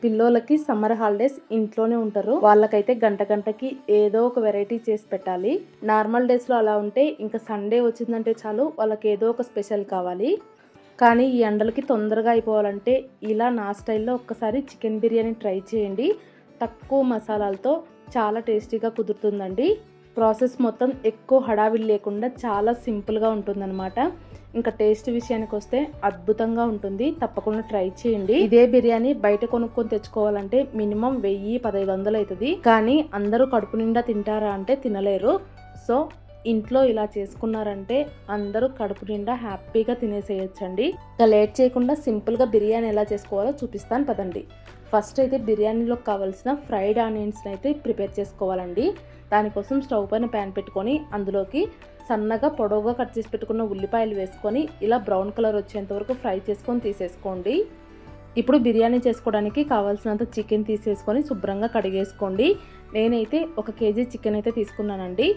పిల్లోలకి summer holidays ఇంట్లోనే ఉంటారు. వాళ్ళకైతే గంట గంటకి ఏదో ఒక వెరైటీ చేసి పెట్టాలి. నార్మల్ డేస్లో అలా ఉంటే ఇంకా సండే వచ్చిందంటే చాలు వాళ్ళకి ఏదో ఒక స్పెషల్ కావాలి. కానీ ఈ ఎండలకి తొందరగా అయిపోవాలంటే ఇలా నా స్టైల్లో ఒక్కసారి చికెన్ బిర్యానీ ట్రై చేయండి. తక్కువ మసాలాలతో చాలా టేస్టీగా కుదురుతుందండి. ప్రాసెస్ మొత్తం ఎక్కువ హడావిడి లేకుండా చాలా సింపుల్గా ఉంటుందన్నమాట. ఇంకా టేస్ట్ విషయానికి వస్తే అద్భుతంగా ఉంటుంది. తప్పకుండా ట్రై చేయండి. ఇదే బిర్యానీ బయట కొనుక్కొని తెచ్చుకోవాలంటే మినిమం 1000-1500 అవుతుంది. కానీ అందరూ కడుపు నిండా తింటారా అంటే తినలేరు. సో ఇంట్లో ఇలా చేసుకున్నారంటే అందరూ కడుపు నిండా హ్యాపీగా తినేసేయచ్చండి. ఇంకా లేట్ చేయకుండా సింపుల్గా బిర్యానీ ఎలా చేసుకోవాలో చూపిస్తాను పదండి. ఫస్ట్ అయితే బిర్యానీలో కావాల్సిన ఫ్రైడ్ ఆనియన్స్ని అయితే ప్రిపేర్ చేసుకోవాలండి. దానికోసం స్టవ్ పైన ప్యాన్ పెట్టుకొని అందులోకి సన్నగా పొడవుగా కట్ చేసి పెట్టుకున్న ఉల్లిపాయలు వేసుకొని ఇలా బ్రౌన్ కలర్ వచ్చేంత వరకు ఫ్రై చేసుకొని తీసేసుకోండి. ఇప్పుడు బిర్యానీ చేసుకోవడానికి కావాల్సినంత చికెన్ తీసేసుకొని శుభ్రంగా కడిగేసుకోండి. నేనైతే 1 kg చికెన్ అయితే తీసుకున్నానండి.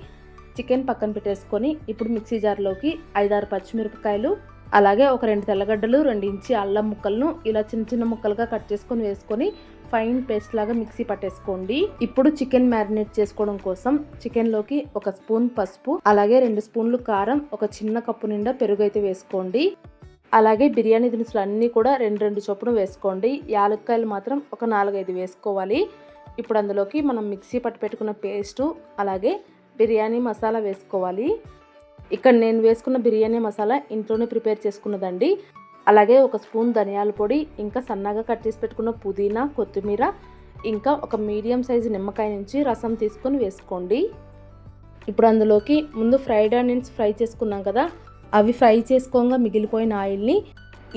చికెన్ పక్కన పెట్టేసుకొని ఇప్పుడు మిక్సీ జార్లోకి 5-6 పచ్చిమిరపకాయలు, అలాగే ఒక 2 తెల్లగడ్డలు, 2 ఇంచి అల్లం ముక్కలను ఇలా చిన్న చిన్న ముక్కలుగా కట్ చేసుకొని వేసుకొని ఫైన్ పేస్ట్ లాగా మిక్సీ పట్టేసుకోండి. ఇప్పుడు చికెన్ మ్యారినేట్ చేసుకోవడం కోసం చికెన్లోకి 1 స్పూన్ పసుపు, అలాగే 2 స్పూన్లు కారం, ఒక చిన్న కప్పు నిండా పెరుగు అయితే వేసుకోండి. అలాగే బిర్యానీ దినుసులు అన్నీ కూడా 2 చొప్పున వేసుకోండి. యాలక్కాయలు మాత్రం ఒక 4-5 వేసుకోవాలి. ఇప్పుడు అందులోకి మనం మిక్సీ పట్టి పెట్టుకున్న పేస్టు, అలాగే బిర్యానీ మసాలా వేసుకోవాలి. ఇక్కడ నేను వేసుకున్న బిర్యానీ మసాలా ఇంట్లోనే ప్రిపేర్ చేసుకున్నదండి. అలాగే 1 స్పూన్ ధనియాల పొడి, ఇంకా సన్నగా కట్ చేసి పెట్టుకున్న పుదీనా, కొత్తిమీర, ఇంకా ఒక మీడియం సైజు నిమ్మకాయ నుంచి రసం తీసుకొని వేసుకోండి. ఇప్పుడు అందులోకి ముందు ఫ్రైడ్ ఆనియన్స్ ఫ్రై చేసుకున్నాం కదా, అవి ఫ్రై చేసుకోగా మిగిలిపోయిన ఆయిల్ని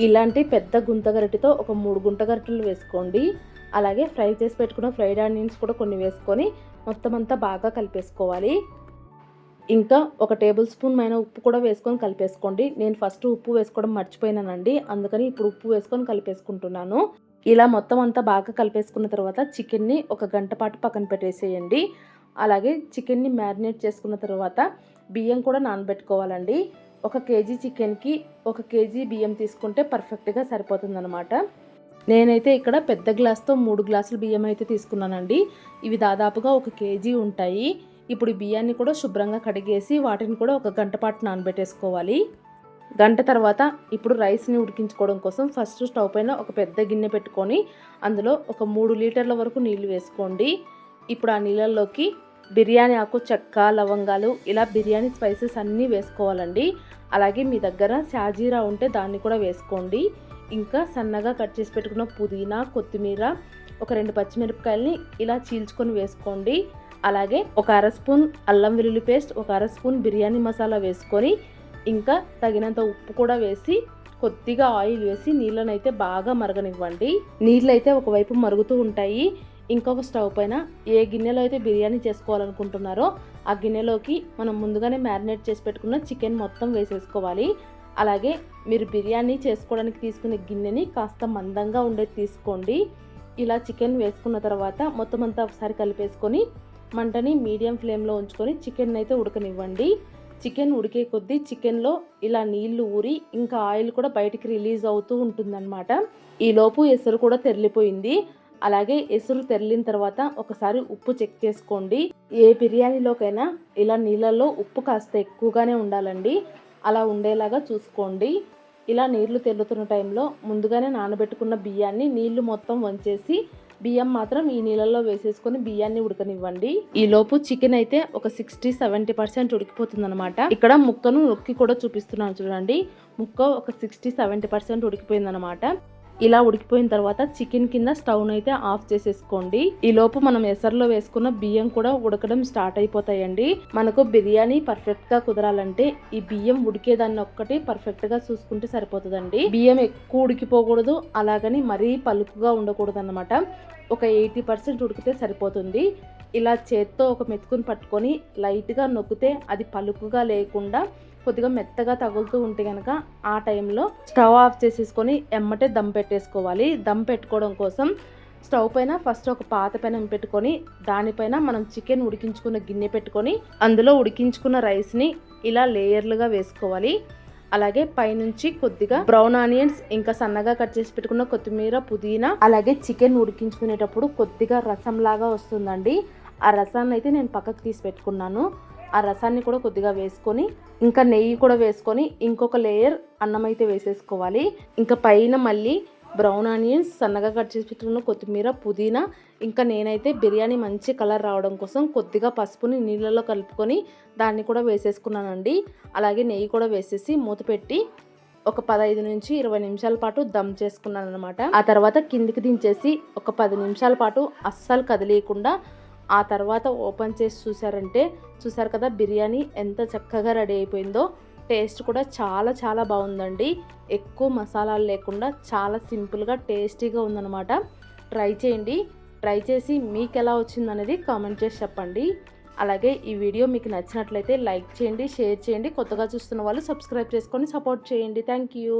ఇలాంటి పెద్ద గుంతగరిటెతో ఒక 3 గుంటగరిటెలు వేసుకోండి. అలాగే ఫ్రై చేసి పెట్టుకున్న ఫ్రైడ్ ఆనియన్స్ కూడా కొన్ని వేసుకొని మొత్తం అంతా బాగా కలిపేసుకోవాలి. ఇంకా 1 టేబుల్ స్పూన్ మైన ఉప్పు కూడా వేసుకొని కలిపేసుకోండి. నేను ఫస్ట్ ఉప్పు వేసుకోవడం మర్చిపోయినానండి, అందుకని ఇప్పుడు ఉప్పు వేసుకొని కలిపేసుకుంటున్నాను. ఇలా మొత్తం అంతా బాగా కలిపేసుకున్న తర్వాత చికెన్ని 1 గంట పాటు పక్కన పెట్టేసేయండి. అలాగే చికెన్ని మ్యారినేట్ చేసుకున్న తర్వాత బియ్యం కూడా నానబెట్టుకోవాలండి. 1 kg చికెన్కి 1 kg బియ్యం తీసుకుంటే పర్ఫెక్ట్గా సరిపోతుందన్నమాట. నేనైతే ఇక్కడ పెద్ద గ్లాస్తో 3 గ్లాసుల బియ్యం అయితే తీసుకున్నానండి. ఇవి దాదాపుగా 1 kg ఉంటాయి. ఇప్పుడు ఈ బియ్యాన్ని కూడా శుభ్రంగా కడిగేసి వాటిని కూడా 1 గంట పాటు నానబెట్టేసుకోవాలి. గంట తర్వాత ఇప్పుడు రైస్ని ఉడికించుకోవడం కోసం ఫస్ట్ స్టవ్ పైన ఒక పెద్ద గిన్నె పెట్టుకొని అందులో ఒక 3 లీటర్ల వరకు నీళ్లు వేసుకోండి. ఇప్పుడు ఆ నీళ్ళల్లోకి బిర్యానీ ఆకు, చెక్క, లవంగాలు, ఇలా బిర్యానీ స్పైసెస్ అన్నీ వేసుకోవాలండి. అలాగే మీ దగ్గర షాజీరా ఉంటే దాన్ని కూడా వేసుకోండి. ఇంకా సన్నగా కట్ చేసి పెట్టుకున్న పుదీనా, కొత్తిమీర, ఒక 2 పచ్చిమిరపకాయలని ఇలా చీల్చుకొని వేసుకోండి. అలాగే ఒక 1/2 స్పూన్ అల్లం వెల్లుల్లి పేస్ట్, ఒక 1/2 స్పూన్ బిర్యానీ మసాలా వేసుకొని ఇంకా తగినంత ఉప్పు కూడా వేసి కొద్దిగా ఆయిల్ వేసి నీళ్ళనైతే బాగా మరగనివ్వండి. నీళ్ళైతే ఒకవైపు మరుగుతూ ఉంటాయి. ఇంకొక స్టవ్ పైన ఏ గిన్నెలో అయితే బిర్యానీ చేసుకోవాలనుకుంటున్నారో ఆ గిన్నెలోకి మనం ముందుగానే మ్యారినేట్ చేసి పెట్టుకున్న చికెన్ మొత్తం వేసేసుకోవాలి. అలాగే మీరు బిర్యానీ చేసుకోవడానికి తీసుకునే గిన్నెని కాస్త మందంగా ఉండేది తీసుకోండి. ఇలా చికెన్ వేసుకున్న తర్వాత మొత్తం అంతా ఒకసారి కలిపేసుకొని మంటని మీడియం ఫ్లేమ్లో ఉంచుకొని చికెన్ అయితే ఉడకనివ్వండి. చికెన్ ఉడికే కొద్దీ చికెన్లో ఇలా నీళ్లు ఊరి ఇంకా ఆయిల్ కూడా బయటికి రిలీజ్ అవుతూ ఉంటుందన్నమాట. ఈలోపు ఎసురు కూడా తెరిలిపోయింది. అలాగే ఎసురు తెరిలిన తర్వాత ఒకసారి ఉప్పు చెక్ చేసుకోండి. ఏ బిర్యానీలోకైనా ఇలా నీళ్ళల్లో ఉప్పు కాస్త ఎక్కువగానే ఉండాలండి. అలా ఉండేలాగా చూసుకోండి. ఇలా నీళ్లు తెల్లుతున్న టైంలో ముందుగానే నానబెట్టుకున్న బియ్యాన్ని నీళ్లు మొత్తం వంచేసి బియ్యం మాత్రం ఈ నీళ్ళల్లో వేసేసుకొని బియ్యాన్ని ఉడకనివ్వండి. ఈ లోపు చికెన్ అయితే ఒక 60-70% ఉడికిపోతుంది అనమాట. ఇక్కడ ముక్కను నొక్కి కూడా చూపిస్తున్నాను చూడండి. ముక్క ఒక 60-70% ఉడికిపోయింది అనమాట. ఇలా ఉడికిపోయిన తర్వాత చికెన్ కింద స్టవ్ అయితే ఆఫ్ చేసేసుకోండి. ఈ లోపు మనం ఎసర్లో వేసుకున్న బియ్యం కూడా ఉడకడం స్టార్ట్ అయిపోతాయండి. మనకు బిర్యానీ పర్ఫెక్ట్ గా కుదరాలంటే ఈ బియ్యం ఉడికేదాన్ని ఒక్కటి పర్ఫెక్ట్ గా చూసుకుంటే సరిపోతుందండి. బియ్యం ఎక్కువ ఉడికిపోకూడదు, అలాగని మరీ పలుకుగా ఉండకూడదు అన్నమాట. ఒక 80% ఉడికితే సరిపోతుంది. ఇలా చేత్తో ఒక మెతుకుని పట్టుకొని లైట్గా నొక్కితే అది పలుకుగా లేకుండా కొద్దిగా మెత్తగా తగులుతూ ఉంటే కనుక ఆ టైంలో స్టవ్ ఆఫ్ చేసేసుకొని ఎమ్మటే దమ్ పెట్టేసుకోవాలి. దమ్ పెట్టుకోవడం కోసం స్టవ్ పైన ఫస్ట్ ఒక పాత పెనం పెట్టుకొని దానిపైన మనం చికెన్ ఉడికించుకున్న గిన్నె పెట్టుకొని అందులో ఉడికించుకున్న రైస్ని ఇలా లేయర్లుగా వేసుకోవాలి. అలాగే పైనుంచి కొద్దిగా బ్రౌన్ ఆనియన్స్, ఇంకా సన్నగా కట్ చేసి పెట్టుకున్న కొత్తిమీర, పుదీనా, అలాగే చికెన్ ఉడికించుకునేటప్పుడు కొద్దిగా రసం లాగా వస్తుందండి. ఆ రసాన్ని అయితే నేను పక్కకు తీసి పెట్టుకున్నాను. ఆ రసాన్ని కూడా కొద్దిగా వేసుకొని, ఇంకా నెయ్యి కూడా వేసుకొని ఇంకొక లేయర్ అన్నం అయితే వేసేసుకోవాలి. ఇంకా పైన మళ్ళీ బ్రౌన్ ఆనియన్స్, సన్నగా కట్ చేసి పెట్టుకున్న కొత్తిమీర, పుదీనా, ఇంకా నేనైతే బిర్యానీ మంచి కలర్ రావడం కోసం కొద్దిగా పసుపుని నీళ్ళలో కలుపుకొని దాన్ని కూడా వేసేసుకున్నానండి. అలాగే నెయ్యి కూడా వేసేసి మూత పెట్టి ఒక 15 నుంచి 20 నిమిషాల పాటు దమ్ చేసుకున్నాను అనమాట. ఆ తర్వాత కిందికి దించేసి ఒక 10 నిమిషాల పాటు అస్సలు కదిలీయకుండా ఆ తర్వాత ఓపెన్ చేసి చూసారు కదా బిర్యానీ ఎంత చక్కగా రెడీ అయిపోయిందో. టేస్ట్ కూడా చాలా చాలా బాగుందండి. ఎక్కువ మసాలాలు లేకుండా చాలా సింపుల్గా టేస్టీగా ఉందన్నమాట. ట్రై చేయండి. ట్రై చేసి మీకు ఎలా వచ్చిందనేది కామెంట్ చేసి చెప్పండి. అలాగే ఈ వీడియో మీకు నచ్చినట్లయితే లైక్ చేయండి, షేర్ చేయండి. కొత్తగా చూస్తున్న వాళ్ళు సబ్స్క్రైబ్ చేసుకొని సపోర్ట్ చేయండి. Thank you.